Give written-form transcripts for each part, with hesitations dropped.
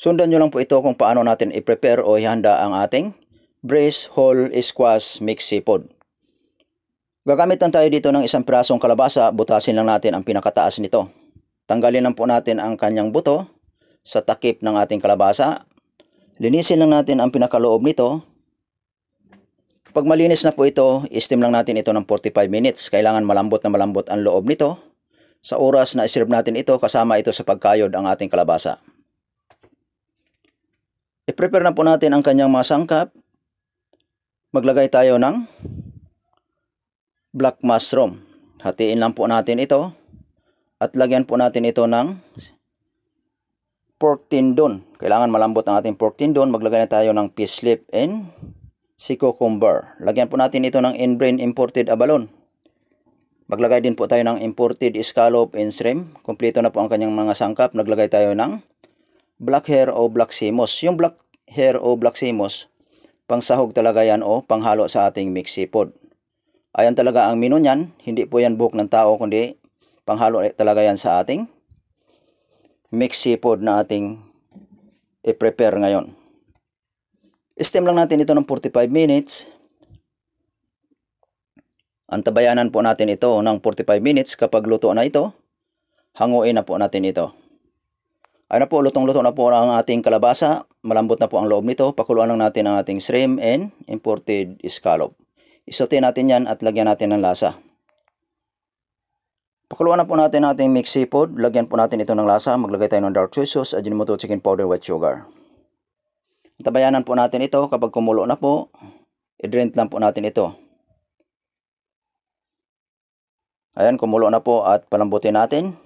Sundan nyo lang po ito kung paano natin i-prepare o ihanda ang ating braised whole squash mixed seafood. Gagamit lang tayo dito ng isang pirasong kalabasa, butasin lang natin ang pinakataas nito. Tanggalin lang po natin ang kanyang buto sa takip ng ating kalabasa. Linisin lang natin ang pinakaloob nito. Pag malinis na po ito, i-steam lang natin ito ng 45 minutes. Kailangan malambot na malambot ang loob nito. Sa oras na i-serve natin ito, kasama ito sa pagkayod ang ating kalabasa. I-prepare na po natin ang kanyang mga sangkap. Maglagay tayo ng black mushroom. Hatiin lang po natin ito. At lagyan po natin ito ng pork tendon. Kailangan malambot ang ating pork tendon. Maglagay na tayo ng fish lip and sea cucumber. Lagyan po natin ito ng in-brain imported abalone. Maglagay din po tayo ng imported scallop and shrimp. Kompleto na po ang kanyang mga sangkap. Naglagay tayo ng black hair o black simos. Yung black hair o black simos, pangsahog talaga yan o panghalo sa ating mixed seafood. Ayan talaga ang menu niyan. Hindi po yan buhok ng tao, kundi panghalo talaga yan sa ating mixed seafood na ating i-prepare ngayon. Steam lang natin ito ng 45 minutes. Antabayanan po natin ito ng 45 minutes. Kapag luto na ito, hanguin na po natin ito. Ayun na po, lutong-luto na po ang ating kalabasa. Malambot na po ang loob nito. Pakuluan lang natin ang ating shrimp and imported scallop. Isote natin yan at lagyan natin ng lasa. Pakuluan na po natin ang ating mixed seafood. Lagyan po natin ito ng lasa. Maglagay tayo ng dark soy sauce, Ajinomoto chicken powder, white sugar. Tabayanan po natin ito. Kapag kumulo na po, i-drain lang po natin ito. Ayan, kumulo na po at palambutin natin.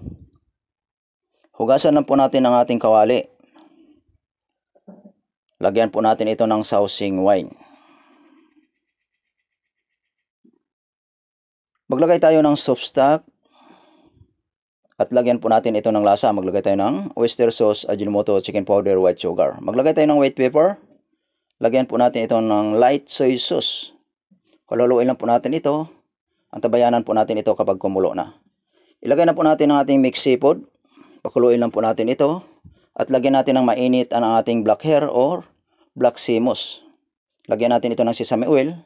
Hugasan lang po natin ang ating kawali. Lagyan po natin ito ng sausing wine. Maglagay tayo ng soup stock. At lagyan po natin ito ng lasa. Maglagay tayo ng oyster sauce, Ajinomoto chicken powder, white sugar. Maglagay tayo ng white pepper. Lagyan po natin ito ng light soy sauce. Haluluin lang po natin ito. Antabayanan po natin ito kapag kumulo na. Ilagay na po natin ang ating mixed seafood. Pakuluin lang po natin ito. At lagyan natin ng mainit ang ating black hair or black simos. Lagyan natin ito ng sesame oil.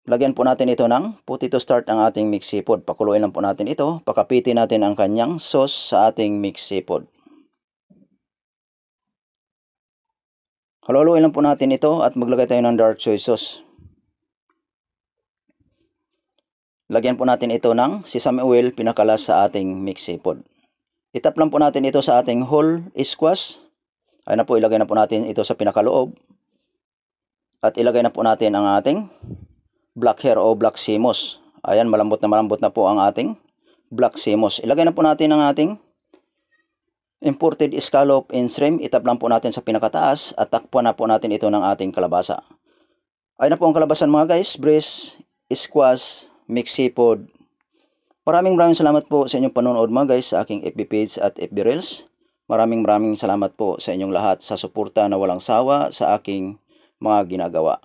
Lagyan po natin ito ng potato starch ang ating mixed seafood. Pakuluin lang po natin ito. Pakapitin natin ang kanyang sauce sa ating mixed seafood. Haluluin lang po natin ito at maglagay tayo ng dark soy sauce. Lagyan po natin ito ng sesame oil pinakalas sa ating mixed seafood. Itap lang po natin ito sa ating whole squash. Ayun na po, ilagay na po natin ito sa pinakaloob. At ilagay na po natin ang ating black hair o black simos. Ayan, malambot na po ang ating black simos. Ilagay na po natin ang ating imported scallop and shrimp. Itap lang po natin sa pinakataas at takpan na po natin ito ng ating kalabasa. Ayan na po ang kalabasan mga guys. Braised squash mixed seafood. Maraming salamat po sa inyong panonood mga guys sa aking FB page at FB Reels. Maraming salamat po sa inyong lahat sa suporta na walang sawa sa aking mga ginagawa.